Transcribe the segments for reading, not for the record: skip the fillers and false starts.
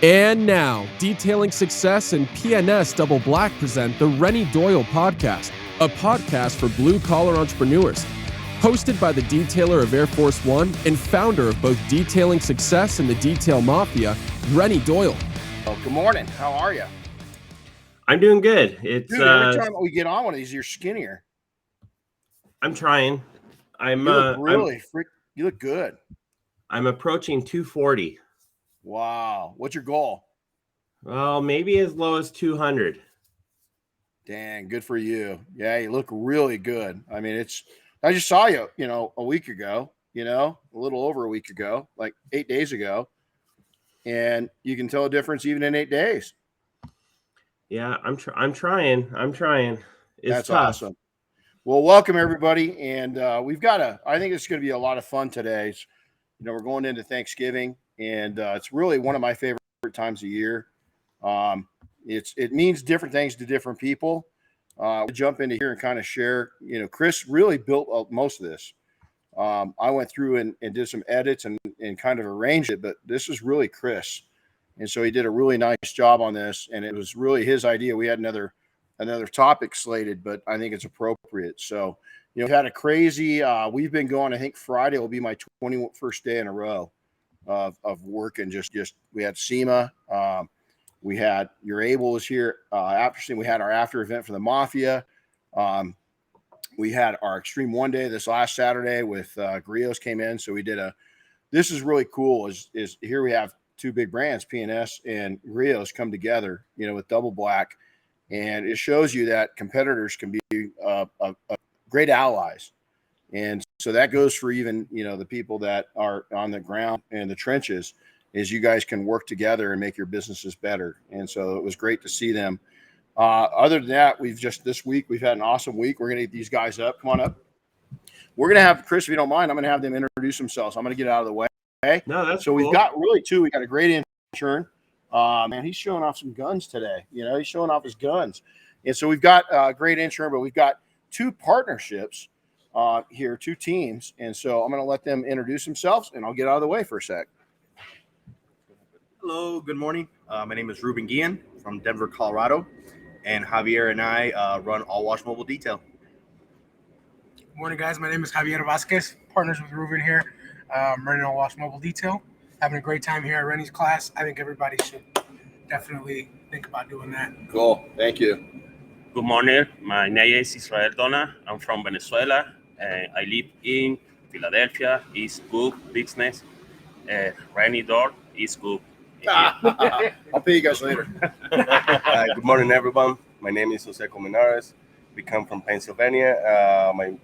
And now, Detailing Success and PNS Double Black present the Renny Doyle Podcast, a podcast for blue-collar entrepreneurs. Hosted by the detailer of Air Force One and founder of both Detailing Success and the Detail Mafia, Renny Doyle. Oh, good morning. How are you? I'm doing good. It's Dude, every time we get on one of these, you're skinnier. I'm trying. You look you look good. I'm approaching 240. Wow. What's your goal? Well, maybe as low as 200. Dang, good for you. Yeah, you look really good. I mean, I just saw you, a week ago, a little over a week ago, like 8 days ago. And you can tell a difference even in 8 days. Yeah, I'm trying. That's tough. Awesome. Well, welcome everybody. And I think it's going to be a lot of fun today. We're going into Thanksgiving, and it's really one of my favorite times of year. It means different things to different people. We'll jump into here and kind of share. Chris really built most of this. I went through and did some edits and kind of arranged it, but this is really Chris. And so he did a really nice job on this, and it was really his idea. We had another topic slated, but I think it's appropriate. So, we've had a crazy, we've been going, I think Friday will be my 21st day in a row of working. We had SEMA. We had Your Able was here after SEMA. We had our after event for the Mafia. We had our Extreme One Day this last Saturday with Griot's came in. So we did this is really cool is here we have two big brands, PNS and Griot's, come together, with Double Black. And it shows you that competitors can be great allies. And so that goes for even, the people that are on the ground and the trenches, is you guys can work together and make your businesses better. And so it was great to see them. Other than that, this week, we've had an awesome week. We're going to get these guys up. Come on up. We're going to have, Chris, if you don't mind, I'm going to have them introduce themselves. I'm going to get out of the way. No, that's so cool. We've got really two. We got a great intern. Man, he's showing off some guns today. He's showing off his guns. And so we've got a great intern, but we've got two partnerships here, two teams. And so I'm going to let them introduce themselves, and I'll get out of the way for a sec. Hello, good morning. My name is Ruben Guillen from Denver, Colorado, and Javier and I run All Wash Mobile Detail. Good morning, guys. My name is Javier Vasquez, partners with Ruben here, running All Wash Mobile Detail. Having a great time here at Renny's class. I think everybody should definitely think about doing that. Cool. Thank you. Good morning. My name is Israel Dona. I'm from Venezuela. I live in Philadelphia. It's good business. Renny Doyle is good. I'll pay you guys later. Good morning, everyone. My name is Jose Colmenares. We come from Pennsylvania. My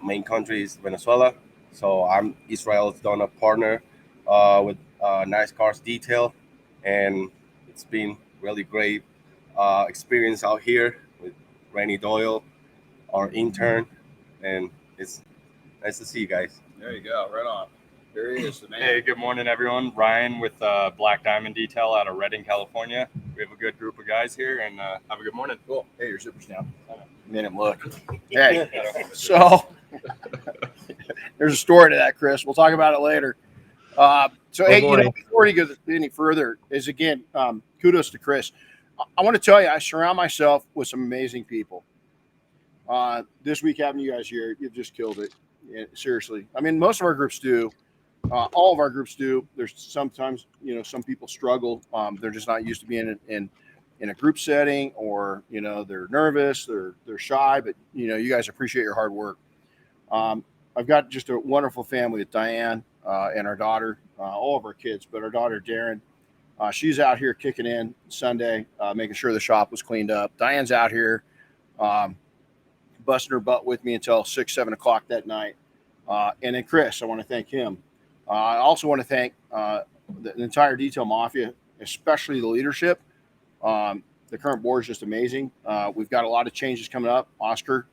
main country is Venezuela. So I'm Israel's Dona partner with Nice Cars Detail. And it's been really great experience out here with Renny Doyle, our intern. And it's nice to see you guys. There you go. Right on. There he is, the man. Hey, good morning, everyone. Ryan with Black Diamond Detail out of Redding, California. We have a good group of guys here, and have a good morning. Cool. Hey, your zipper's down. Made him look. Hey, so there's a story to that, Chris. We'll talk about it later. Before we go any further, is again, kudos to Chris. I want to tell you, I surround myself with some amazing people. This week having you guys here, you've just killed it. Yeah, seriously. I mean, most of our groups do. All of our groups do. There's sometimes, some people struggle. They're just not used to being in a group setting, or, they're nervous, they're shy, but, you guys appreciate your hard work. I've got just a wonderful family with Diane and our daughter, all of our kids, but our daughter, Darren, she's out here kicking in Sunday, making sure the shop was cleaned up. Diane's out here busting her butt with me until 6-7 o'clock that night. And then Chris, I want to thank him. I also want to thank the entire Detail Mafia, especially the leadership. The current board is just amazing. We've got a lot of changes coming up. Oscar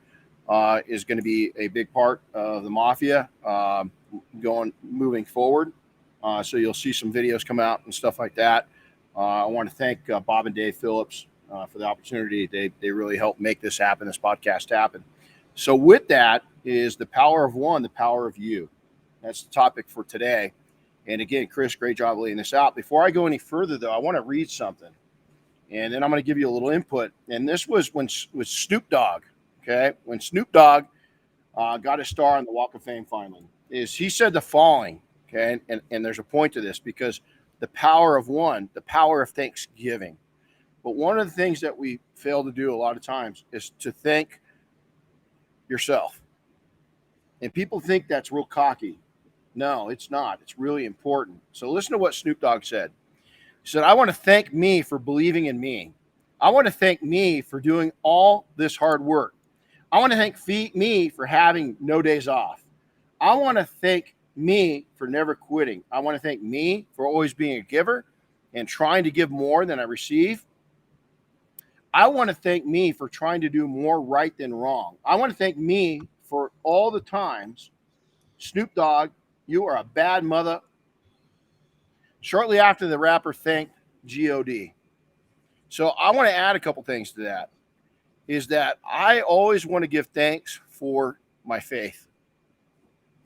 is going to be a big part of the Mafia moving forward. So you'll see some videos come out and stuff like that. I want to thank Bob and Dave Phillips for the opportunity. They really helped make this happen, this podcast happen. So with that is the power of one, the power of you. That's the topic for today. And again, Chris, great job laying this out. Before I go any further, though, I want to read something. And then I'm going to give you a little input. And this was when with Snoop Dogg, okay? When Snoop Dogg got a star on the Walk of Fame finally, is he said the following, okay? And there's a point to this because the power of one, the power of thanksgiving. But one of the things that we fail to do a lot of times is to thank yourself. And people think that's real cocky. No, it's not. It's really important. So listen to what Snoop Dogg said. He said, I want to thank me for believing in me. I want to thank me for doing all this hard work. I want to thank me for having no days off. I want to thank me for never quitting. I want to thank me for always being a giver and trying to give more than I receive. I want to thank me for trying to do more right than wrong. I want to thank me for all the times, Snoop Dogg, you are a bad mother. Shortly after, the rapper thanked G.O.D. So I want to add a couple things to that, is that I always want to give thanks for my faith.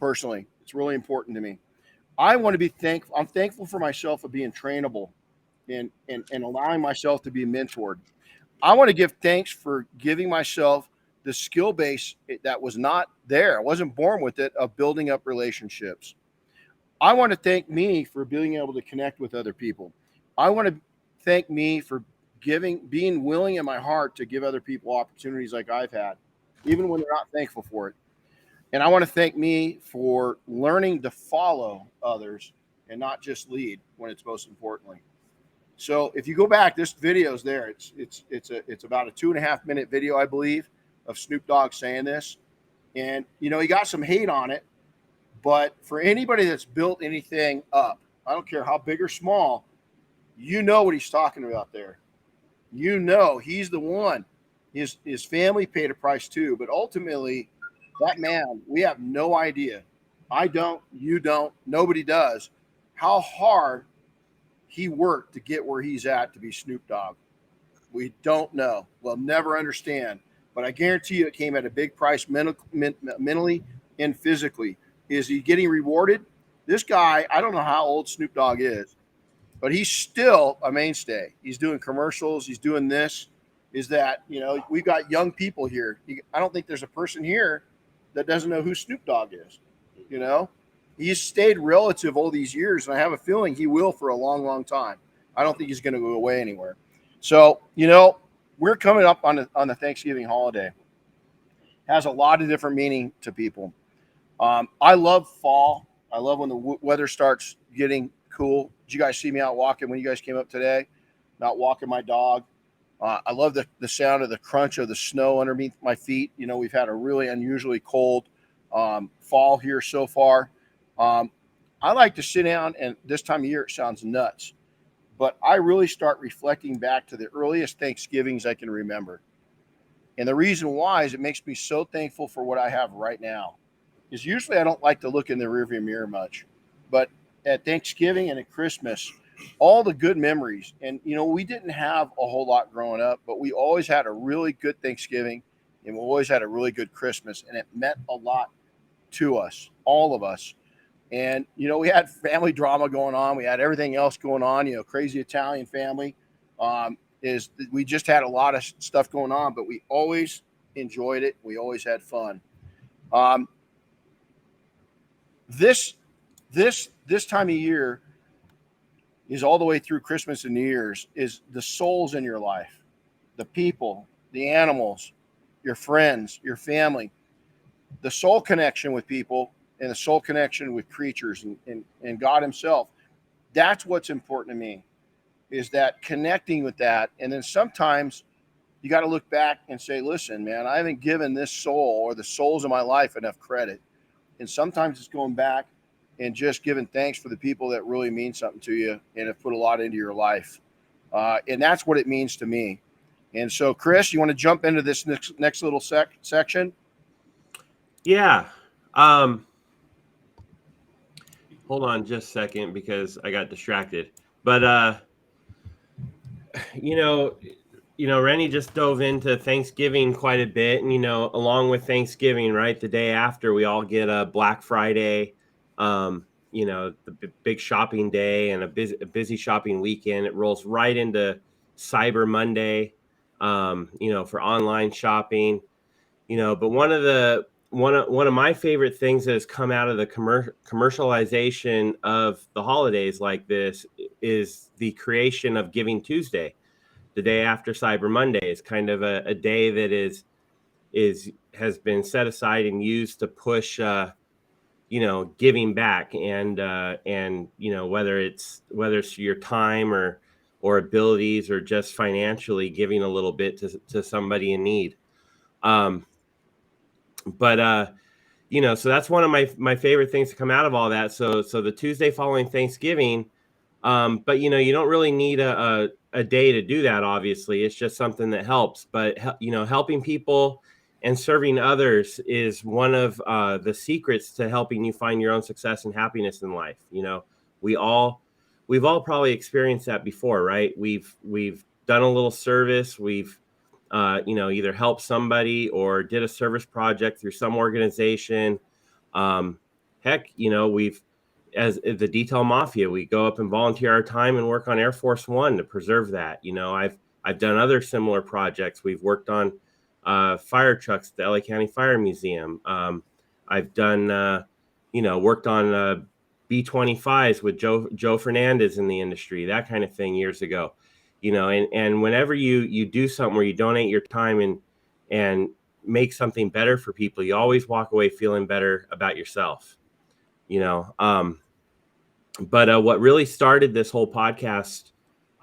Personally, it's really important to me. I want to be thankful. I'm thankful for myself for being trainable and allowing myself to be mentored. I want to give thanks for giving myself the skill base that was not there. I wasn't born with it, of building up relationships. I want to thank me for being able to connect with other people. I want to thank me for being willing in my heart to give other people opportunities like I've had, even when they're not thankful for it. And I want to thank me for learning to follow others and not just lead when it's most importantly. So if you go back, this video is there. It's about a 2.5 minute video, I believe, of Snoop Dogg saying this. And, he got some hate on it. But for anybody that's built anything up, I don't care how big or small, you know what he's talking about there. He's the one. His family paid a price too. But ultimately, that man, we have no idea. I don't, you don't, nobody does, how hard he worked to get where he's at to be Snoop Dogg. We don't know. We'll never understand. But I guarantee you it came at a big price mentally and physically. Is he getting rewarded? This guy, I don't know how old Snoop Dogg is, but he's still a mainstay. He's doing commercials. He's doing this. Is that, we've got young people here. I don't think there's a person here that doesn't know who Snoop Dogg is. He's stayed relative all these years, and I have a feeling he will for a long, long time. I don't think he's going to go away anywhere. So, we're coming up on the Thanksgiving holiday. It has a lot of different meaning to people. I love fall. I love when the weather starts getting cool. Did you guys see me out walking when you guys came up today? Not walking my dog. I love the sound of the crunch of the snow underneath my feet. We've had a really unusually cold fall here so far. I like to sit down, and this time of year it sounds nuts, but I really start reflecting back to the earliest Thanksgivings I can remember. And the reason why is it makes me so thankful for what I have right now. Is usually I don't like to look in the rearview mirror much, but at Thanksgiving and at Christmas, all the good memories. And, we didn't have a whole lot growing up, but we always had a really good Thanksgiving and we always had a really good Christmas. And it meant a lot to us, all of us. And, we had family drama going on. We had everything else going on, crazy Italian family. We just had a lot of stuff going on, but we always enjoyed it. We always had fun. This time of year is all the way through Christmas and New Year's, is the souls in your life, the people, the animals, your friends, your family, the soul connection with people and the soul connection with creatures and God himself. That's what's important to me, is that connecting with that. And then sometimes you got to look back and say, listen, man, I haven't given this soul or the souls of my life enough credit. And sometimes it's going back and just giving thanks for the people that really mean something to you and have put a lot into your life. And that's what it means to me. And so, Chris, you want to jump into this next little section? Yeah. Hold on just a second because I got distracted. But, Renny just dove into Thanksgiving quite a bit. And, along with Thanksgiving, right, the day after, we all get a Black Friday, the big shopping day and a busy shopping weekend. It rolls right into Cyber Monday, for online shopping, but one of my favorite things that has come out of the commercialization of the holidays like this is the creation of Giving Tuesday. The day after Cyber Monday is kind of a day that has been set aside and used to push giving back, and whether it's your time or abilities or just financially giving a little bit to somebody in need. So that's one of my favorite things to come out of all that. So the Tuesday following Thanksgiving, but you don't really need a day to do that. Obviously, it's just something that helps. But helping people and serving others is one of the secrets to helping you find your own success and happiness in life. We've all probably experienced that before, right? We've done a little service. We've either helped somebody or did a service project through some organization. We've, as the Detail Mafia, we go up and volunteer our time and work on Air Force One to preserve that. I've done other similar projects. We've worked on fire trucks at the LA County Fire Museum. I've done, worked on B-25s with Joe Fernandez in the industry, that kind of thing years ago. And whenever you do something where you donate your time and make something better for people, you always walk away feeling better about yourself. But what really started this whole podcast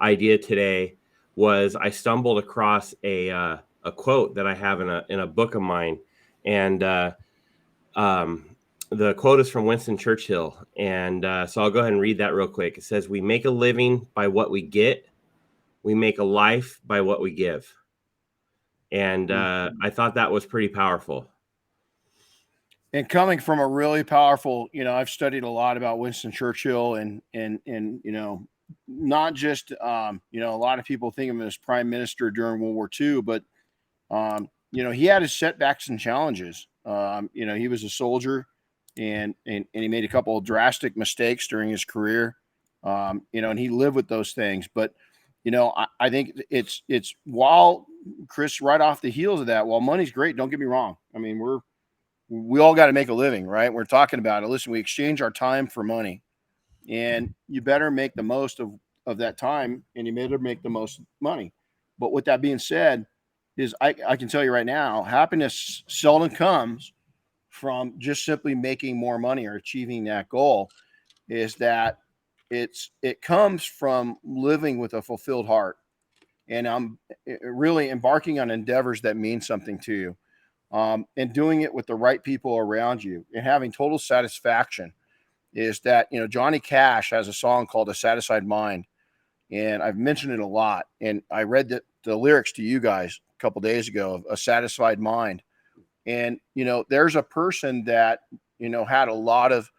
idea today was I stumbled across a quote that I have in a book of mine, and the quote is from Winston Churchill, and so I'll go ahead and read that real quick. It says, "We make a living by what we get. We make a life by what we give." And I thought that was pretty powerful. And coming from a really powerful, I've studied a lot about Winston Churchill and not just, a lot of people think of him as prime minister during World War II, but, he had his setbacks and challenges. He was a soldier and he made a couple of drastic mistakes during his career, and he lived with those things. But, I think it's while Chris, right off the heels of that, while money's great, don't get me wrong. I mean, we all got to make a living, right? We're talking about it. Listen, we exchange our time for money, and you better make the most of that time, and you better make the most money. But with that being said, is I can tell you right now, happiness seldom comes from just simply making more money or achieving that goal. Is that it comes from living with a fulfilled heart, and I'm really embarking on endeavors that mean something to you. And doing it with the right people around you and having total satisfaction. Is that, Johnny Cash has a song called A Satisfied Mind, and I've mentioned it a lot. And I read the lyrics to you guys a couple days ago of A Satisfied Mind. And, there's a person that, had a lot of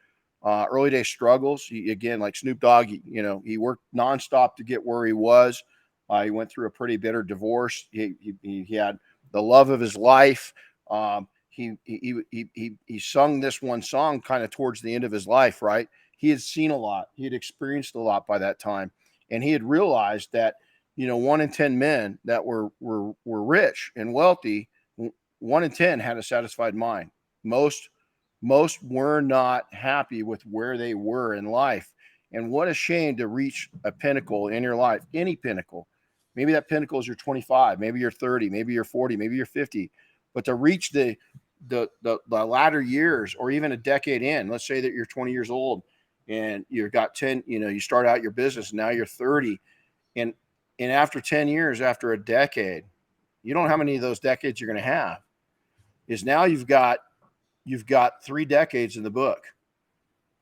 early day struggles. He, again, like Snoop Dogg, he worked nonstop to get where he was. He went through a pretty bitter divorce. He had the love of his life. He sung this one song kind of towards the end of his life, right? He had seen a lot. He had experienced a lot by that time. And he had realized that, 1 in 10 men that were rich and wealthy, 1 in 10 had a satisfied mind. Most were not happy with where they were in life. And what a shame to reach a pinnacle in your life, any pinnacle. Maybe that pinnacle is you're 25, maybe you're 30, maybe you're 40, maybe you're 50. But to reach the latter years or even a decade in, let's say that you're 20 years old and you've got 10, you start out your business, and now you're 30. And after 10 years, after a decade, you don't know how many of those decades you're going to have. Is now you've got 3 decades in the book.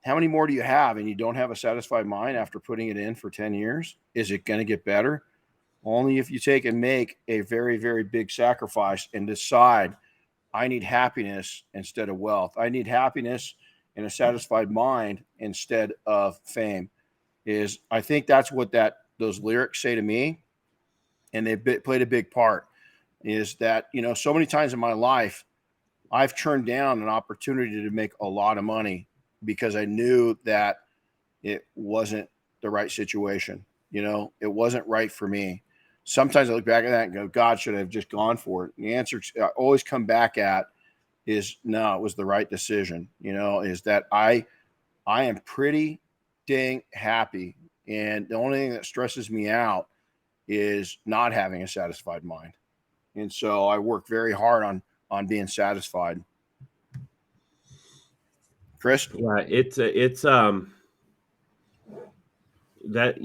How many more do you have? And you don't have a satisfied mind after putting it in for 10 years? Is it going to get better? Only if you take and make a very, very big sacrifice and decide, I need happiness instead of wealth. I need happiness and a satisfied mind instead of fame. I think that's what those lyrics say to me, and they played a big part. Is that, so many times in my life, I've turned down an opportunity to make a lot of money because I knew that it wasn't the right situation. It wasn't right for me. Sometimes I look back at that and go, God, should I have just gone for it? And the answer I always come back at is no, it was the right decision. Is that I am pretty dang happy. And the only thing that stresses me out is not having a satisfied mind. And so I work very hard on being satisfied. Chris? Yeah, it's that,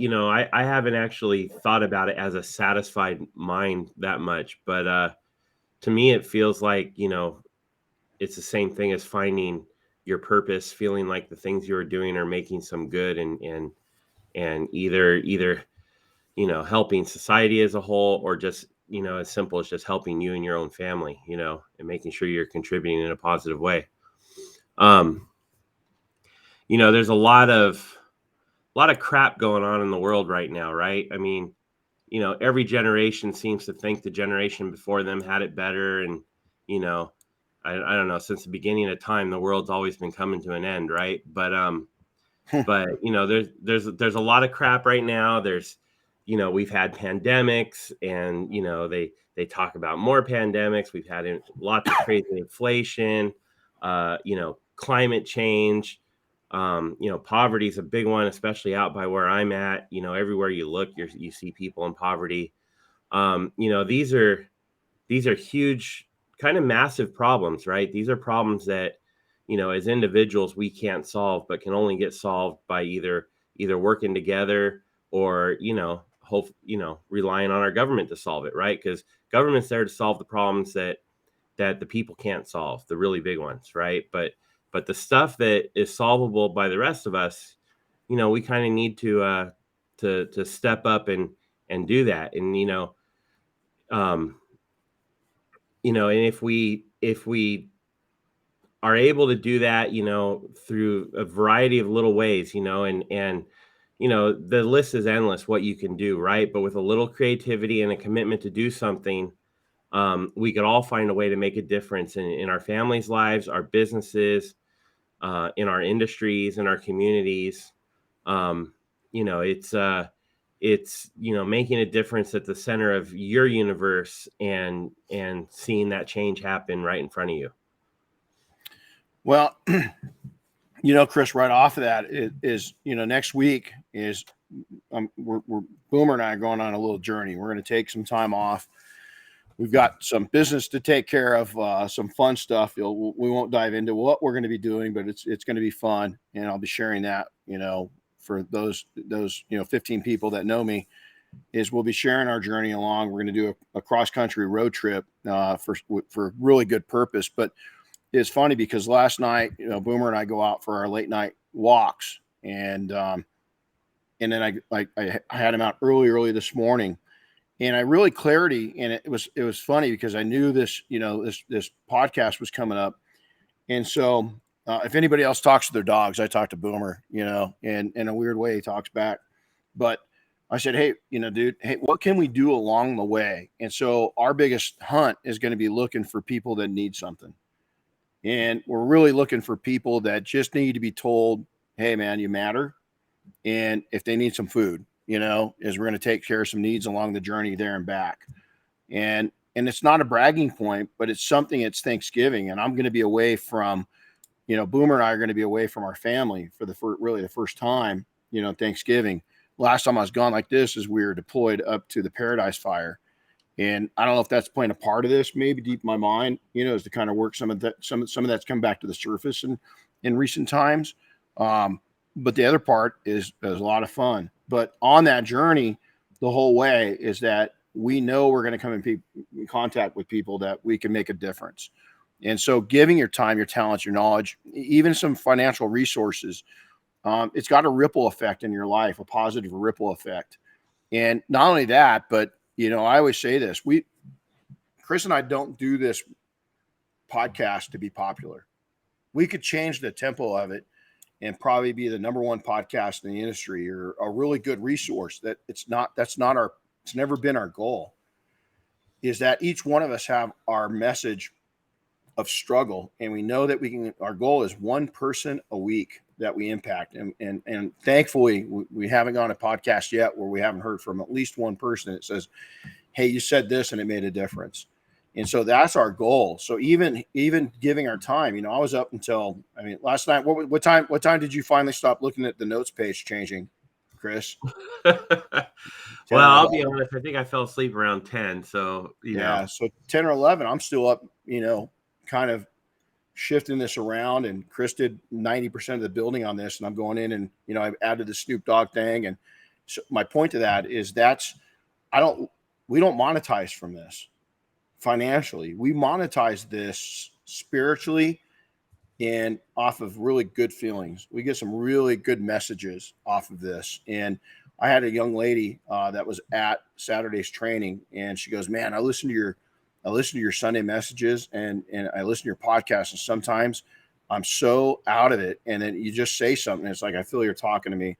I haven't actually thought about it as a satisfied mind that much, but to me it feels like, it's the same thing as finding your purpose, feeling like the things you're doing are making some good and either helping society as a whole, or just, as simple as just helping you and your own family, and making sure you're contributing in a positive way. There's a lot of crap going on in the world right now, right? I mean, every generation seems to think the generation before them had it better. And, I don't know, since the beginning of time, the world's always been coming to an end, right? But there's a lot of crap right now. There's, we've had pandemics, and, they talk about more pandemics. We've had lots of crazy inflation, climate change. Poverty is a big one, especially out by where I'm at. Everywhere you look, you see people in poverty. These are huge, kind of massive problems, right? These are problems that, as individuals, we can't solve, but can only get solved by either working together or, relying on our government to solve it, right? Because government's there to solve the problems that the people can't solve, the really big ones, right? But the stuff that is solvable by the rest of us, we kind of need to step up and do that. And, and if we are able to do that, through a variety of little ways, and the list is endless what you can do, right? But with a little creativity and a commitment to do something, we could all find a way to make a difference in our families' lives, our businesses, in our industries, in our communities. It's making a difference at the center of your universe and seeing that change happen right in front of you. Well, Chris, right off of that is next week is we're Boomer and I are going on a little journey. We're going to take some time off. We've got some business to take care of, some fun stuff. We won't dive into what we're going to be doing, but it's going to be fun, and I'll be sharing that. For those 15 people that know me, is we'll be sharing our journey along. We're going to do a cross country road trip for really good purpose. But it's funny because last night, Boomer and I go out for our late night walks, and then I had him out early this morning. And I really clarity, and it was funny because I knew this, this podcast was coming up. And so if anybody else talks to their dogs, I talk to Boomer, and in a weird way, he talks back. But I said, hey, dude, hey, what can we do along the way? And so our biggest hunt is going to be looking for people that need something. And we're really looking for people that just need to be told, hey, man, you matter. And if they need some food, is we're going to take care of some needs along the journey there and back. And it's not a bragging point, but it's something. It's Thanksgiving, and I'm going to be away from, Boomer and I are going to be away from our family for really the first time, Thanksgiving. Last time I was gone like this is we were deployed up to the Paradise Fire. And I don't know if that's playing a part of this, maybe deep in my mind, is to kind of work some of that's come back to the surface in recent times. But the other part is a lot of fun. But on that journey, the whole way is that we know we're going to come in contact with people that we can make a difference. And so giving your time, your talents, your knowledge, even some financial resources, it's got a ripple effect in your life, a positive ripple effect. And not only that, but, I always say this, Chris and I don't do this podcast to be popular. We could change the tempo of it and probably be the number one podcast in the industry, or a really good resource. It's never been our goal. Is that each one of us have our message of struggle, and we know that our goal is one person a week that we impact. And thankfully, we haven't gone a podcast yet where we haven't heard from at least one person that says, hey, you said this and it made a difference. And so that's our goal. So even giving our time, you know, I was up until, I mean, last night, what time did you finally stop looking at the notes page changing, Chris? Well, I'll be honest, I think I fell asleep around 10. So, you know. So 10 or 11, I'm still up, you know, kind of shifting this around, and Chris did 90% of the building on this, and I'm going in and, you know, I've added the Snoop Dogg thing. And so my point to that is we don't monetize from this financially. We monetize this spiritually and off of really good feelings. We get some really good messages off of this. And I had a young lady that was at Saturday's training, and she goes, man, I listen to your Sunday messages and I listen to your podcast, and sometimes I'm so out of it. And then you just say something. It's like, I feel you're talking to me.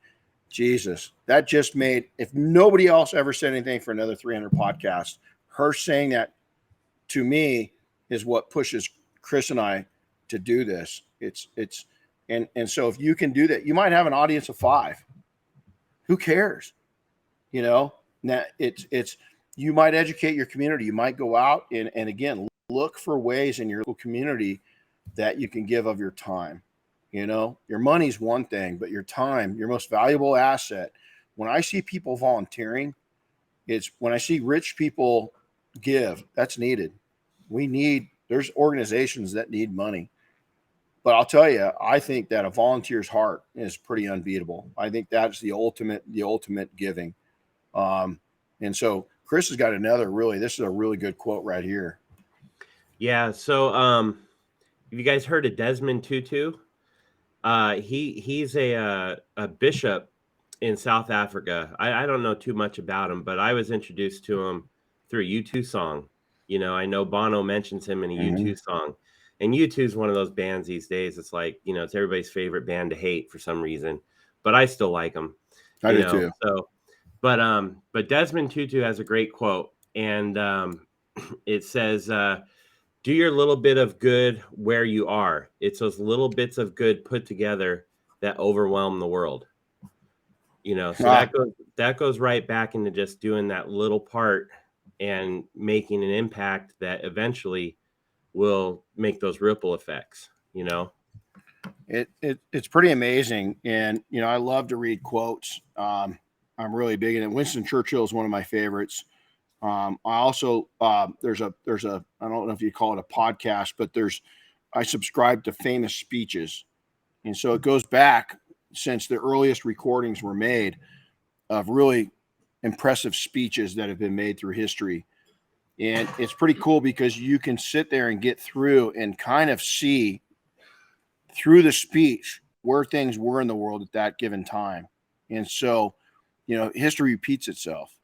Jesus, that just made, if nobody else ever said anything for another 300 podcasts, her saying that to me is what pushes Chris and I to do this. And so if you can do that, you might have an audience of 5. Who cares? You know, now you might educate your community. You might go out and again, look for ways in your local community that you can give of your time. You know, your money's one thing, but your time, your most valuable asset. When I see people volunteering, it's when I see rich people give, that's needed. There's organizations that need money. But I'll tell you, I think that a volunteer's heart is pretty unbeatable. I think that's the ultimate giving. And so Chris has got this is a really good quote right here. Yeah. So, have you guys heard of Desmond Tutu? He's a bishop in South Africa. I don't know too much about him, but I was introduced to him through a U2 song. You know, I know Bono mentions him in a U2 song, and U2 is one of those bands these days. It's like, you know, it's everybody's favorite band to hate for some reason, but I still like them. I do too. So, but Desmond Tutu has a great quote, and it says, do your little bit of good where you are. It's those little bits of good put together that overwhelm the world. You know, so that goes right back into just doing that little part and making an impact that eventually will make those ripple effects, you know. It's pretty amazing. And, you know, I love to read quotes. I'm really big in it. Winston Churchill is one of my favorites. I also, there's a, I don't know if you call it a podcast, but I subscribe to famous speeches. And so it goes back since the earliest recordings were made of really impressive speeches that have been made through history. And it's pretty cool because you can sit there and get through and kind of see through the speech where things were in the world at that given time. And so, you know, history repeats itself.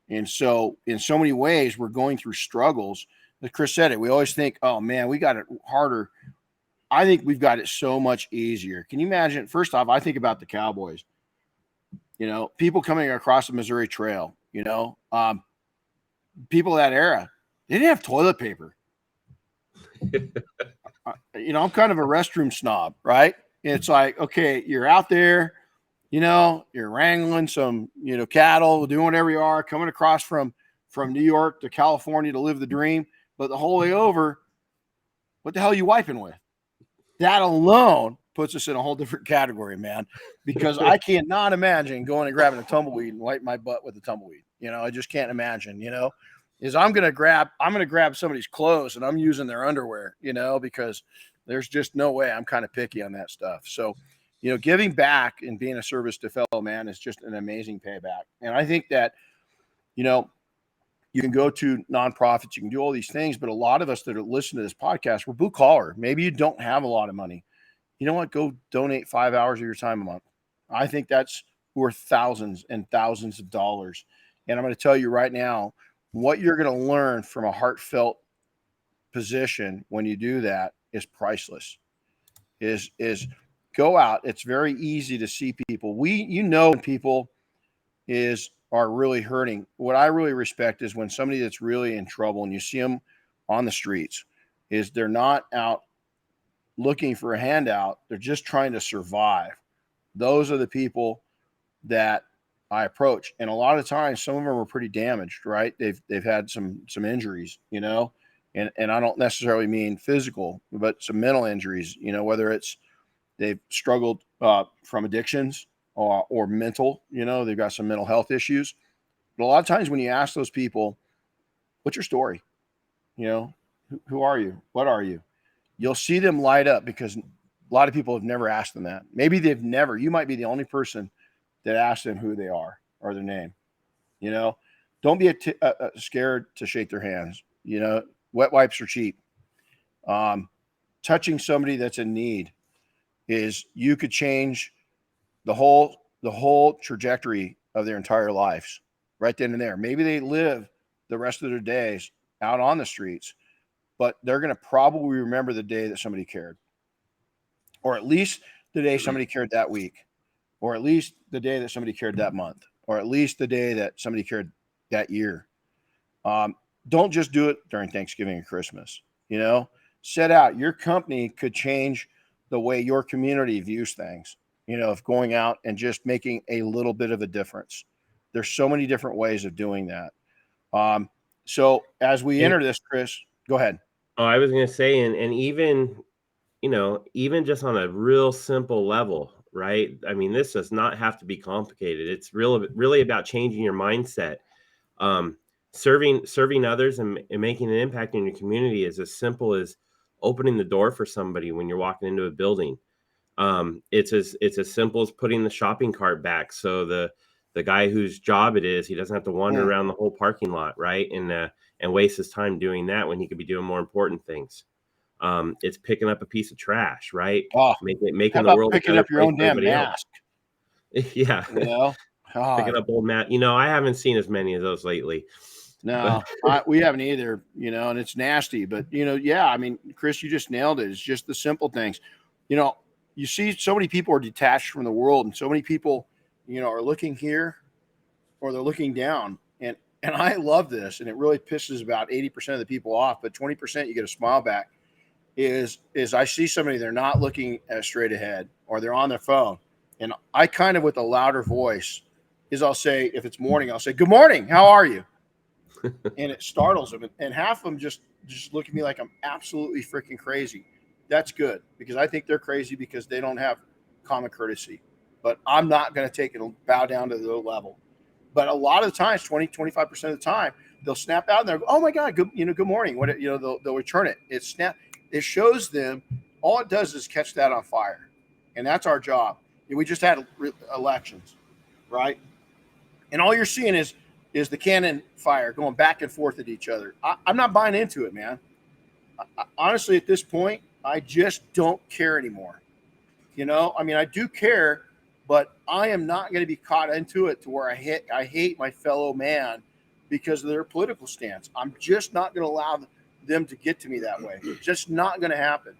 And so in so many ways, we're going through struggles. As Chris said it, we always think, oh man, we got it harder. I think we've got it so much easier. Can you imagine? First off, I think about the Cowboys, you know, people coming across the Missouri Trail, you know, people of that era, they didn't have toilet paper. You know, I'm kind of a restroom snob, right? It's like, okay, you're out there, you know, you're wrangling some, you know, cattle, doing whatever you are, coming across from New York to California to live the dream. But the whole way over, what the hell are you wiping with? That alone puts us in a whole different category, man, because I cannot imagine going and grabbing a tumbleweed and wiping my butt with a tumbleweed. You know, I just can't imagine, you know, I'm going to grab somebody's clothes and I'm using their underwear, you know, because there's just no way. I'm kind of picky on that stuff. So, you know, giving back and being a service to fellow man is just an amazing payback. And I think that, you know, you can go to nonprofits, you can do all these things, but a lot of us that are listening to this podcast, we're blue collar. Maybe you don't have a lot of money. You know what? Go donate 5 hours of your time a month. I think that's worth thousands and thousands of dollars. And I'm going to tell you right now, what you're going to learn from a heartfelt position when you do that is priceless. Is go out. It's very easy to see people. When people are really hurting. What I really respect is when somebody that's really in trouble and you see them on the streets, is they're not out looking for a handout. They're just trying to survive. Those are the people that I approach. And a lot of times, some of them are pretty damaged, right? They've had some injuries, and I don't necessarily mean physical, but some mental injuries, whether it's they've struggled from addictions or mental, they've got some mental health issues. But a lot of times when you ask those people, what's your story? Who are you? What are you? You'll see them light up because a lot of people have never asked them that. Maybe you might be the only person that asks them who they are or their name. Don't be scared to shake their hands. Wet wipes are cheap. Touching somebody that's in need you could change the whole trajectory of their entire lives right then and there. Maybe they live the rest of their days out on the streets, but they're going to probably remember the day that somebody cared, or at least the day somebody cared that week, or at least the day that somebody cared that month, or at least the day that somebody cared that year. Don't just do it during Thanksgiving and Christmas. Set out. Your company could change the way your community views things, of going out and just making a little bit of a difference. There's so many different ways of doing that. So as we enter this, Chris, go ahead. Oh, I was going to say, and even, even just on a real simple level, right? I mean, this does not have to be complicated. It's really about changing your mindset. Serving others and making an impact in your community is as simple as opening the door for somebody when you're walking into a building. It's as simple as putting the shopping cart back so the guy whose job it is, he doesn't have to wander around the whole parking lot, right? And waste his time doing that when he could be doing more important things. It's picking up a piece of trash, right? Making the world picking up your own damn mask. Yeah. Picking up old mat. I haven't seen as many of those lately. No, we haven't either, and it's nasty, but I mean, Chris, you just nailed it. It's just the simple things. You see so many people are detached from the world, and so many people, are looking here or they're looking down. And I love this, and it really pisses about 80% of the people off, but 20% you get a smile back is I see somebody, they're not looking straight ahead, or they're on their phone. And I kind of, with a louder voice, I'll say, if it's morning, I'll say, good morning, how are you? And it startles them. And half of them just look at me like I'm absolutely freaking crazy. That's good, because I think they're crazy because they don't have common courtesy. But I'm not going to take it and bow down to their level. But a lot of the times, 20-25% of the time, they'll snap out and they'll go, oh my God, good morning. They'll return it. It shows them, all it does is catch that on fire. And that's our job. We just had elections, right? And all you're seeing is the cannon fire going back and forth at each other. I'm not buying into it, man. Honestly, at this point, I just don't care anymore. I mean, I do care, but I am not going to be caught into it to where I hate my fellow man because of their political stance. I'm just not going to allow them to get to me that way. It's just not going to happen.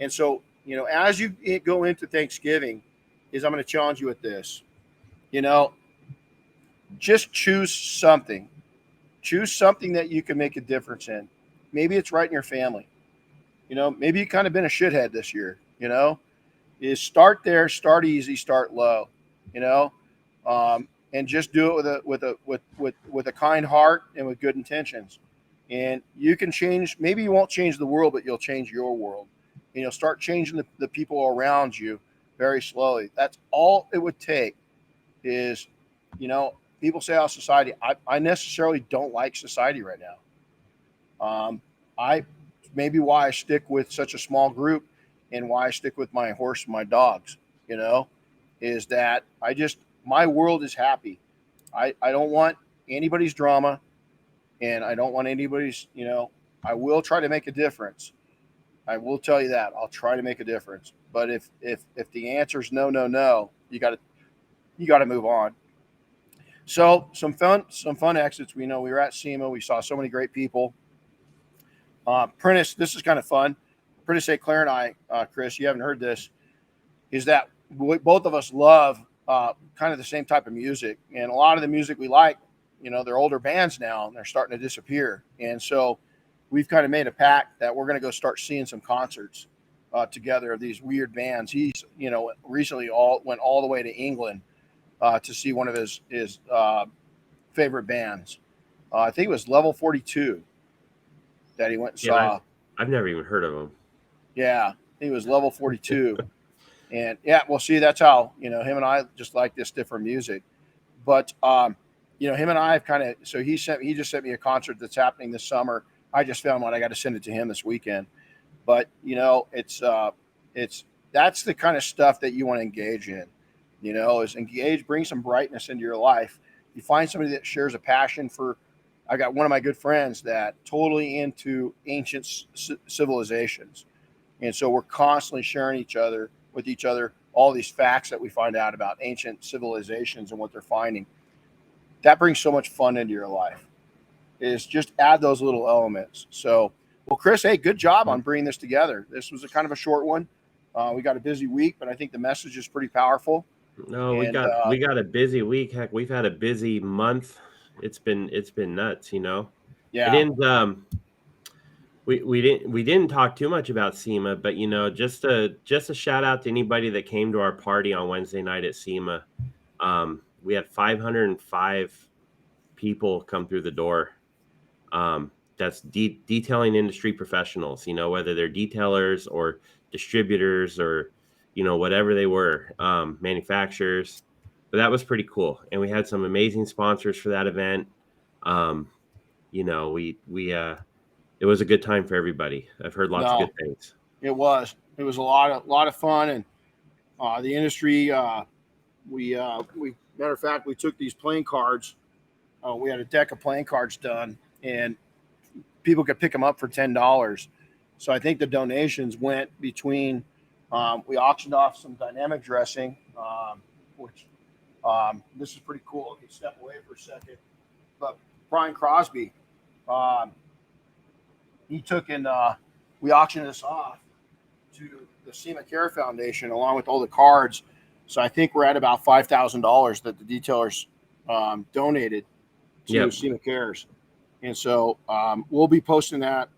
And so, as you go into Thanksgiving, I'm going to challenge you with this. Just choose something. Choose something that you can make a difference in. Maybe it's right in your family. Maybe you've kind of been a shithead this year. Is start there, start easy, start low. And just do it with a kind heart and with good intentions. And you can change. Maybe you won't change the world, but you'll change your world. Start changing the people around you very slowly. That's all it would take. Is people say, society. I necessarily don't like society right now. Maybe why I stick with such a small group and why I stick with my horse and my dogs, is that my world is happy. I don't want anybody's drama, and I don't want anybody's, I will try to make a difference. I will tell you that I'll try to make a difference. But if the answer is no, you got to move on. So some fun exits. We were at SEMA. We saw so many great people. Prentice, this is kind of fun. Prentice St. Clair and I, Chris, you haven't heard this, is that both of us love kind of the same type of music. And a lot of the music we like, they're older bands now and they're starting to disappear. And so we've kind of made a pact that we're going to go start seeing some concerts. together of these weird bands. He's, recently went all the way to England to see one of his favorite bands. I think it was Level 42 that he went and saw. I've never even heard of him. Yeah, he was Level 42. And yeah, well, see, that's how, him and I just like this different music. But, him and I have kind of, so he just sent me a concert that's happening this summer. I just found one. I got to send it to him this weekend. But, that's the kind of stuff that you want to engage in, is engage, bring some brightness into your life. You find somebody that shares a passion for, I got one of my good friends that totally into ancient civilizations. And so we're constantly sharing with each other, all these facts that we find out about ancient civilizations and what they're finding. That brings so much fun into your life. Is just add those little elements. So, well, Chris, hey, good job on bringing this together. This was a kind of a short one. We got a busy week, but I think the message is pretty powerful. No, we got a busy week. Heck, we've had a busy month. It's been nuts, Yeah. I didn't we didn't talk too much about SEMA, but just a shout out to anybody that came to our party on Wednesday night at SEMA. We had 505 people come through the door. That's detailing industry professionals, whether they're detailers or distributors or, whatever they were, manufacturers. But that was pretty cool. And we had some amazing sponsors for that event. It was a good time for everybody. I've heard lots of good things. It was a lot of fun. And the industry, matter of fact, we took these playing cards. We had a deck of playing cards done, and people could pick them up for $10. So I think the donations went between, we auctioned off some dynamic dressing, which this is pretty cool. If you step away for a second, but Brian Crosby, he took and we auctioned this off to the SEMA Care Foundation along with all the cards. So I think we're at about $5,000 that the detailers donated to SEMA Cares. And so we'll be posting that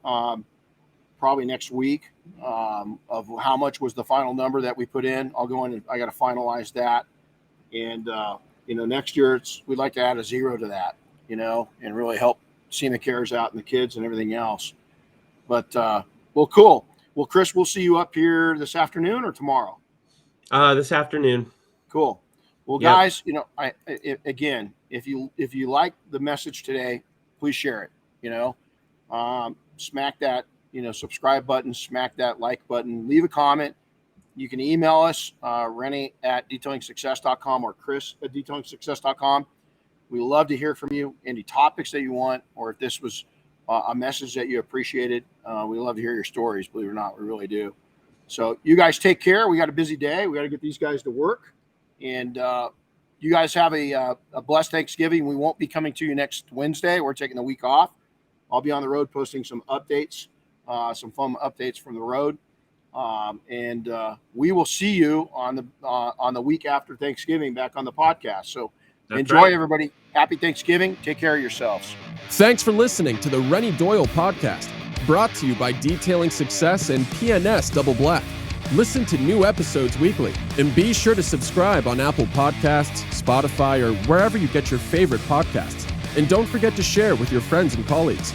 probably next week of how much was the final number that we put in. I'll go in and I got to finalize that. And, next year we'd like to add a 0 to that, and really help SEMA Cares out and the kids and everything else. But, well, cool. Well, Chris, we'll see you up here this afternoon or tomorrow? This afternoon. Cool. Well, guys, again, if you like the message today, please share it, smack that, subscribe button, smack that like button, leave a comment. You can email us, Renny at detailingsuccess.com or Chris at detailingsuccess.com. We love to hear from you, any topics that you want, or if this was a message that you appreciated. We love to hear your stories, believe it or not, we really do. So you guys take care. We got a busy day. We got to get these guys to work. And you guys have a blessed Thanksgiving. We won't be coming to you next Wednesday. We're taking the week off. I'll be on the road posting some updates, some fun updates from the road. And we will see you on the week after Thanksgiving back on the podcast. So enjoy, everybody. Happy Thanksgiving. Take care of yourselves. Thanks for listening to the Renny Doyle Podcast, brought to you by Detailing Success and PNS Double Black. Listen to new episodes weekly, and be sure to subscribe on Apple Podcasts, Spotify, or wherever you get your favorite podcasts. And don't forget to share with your friends and colleagues.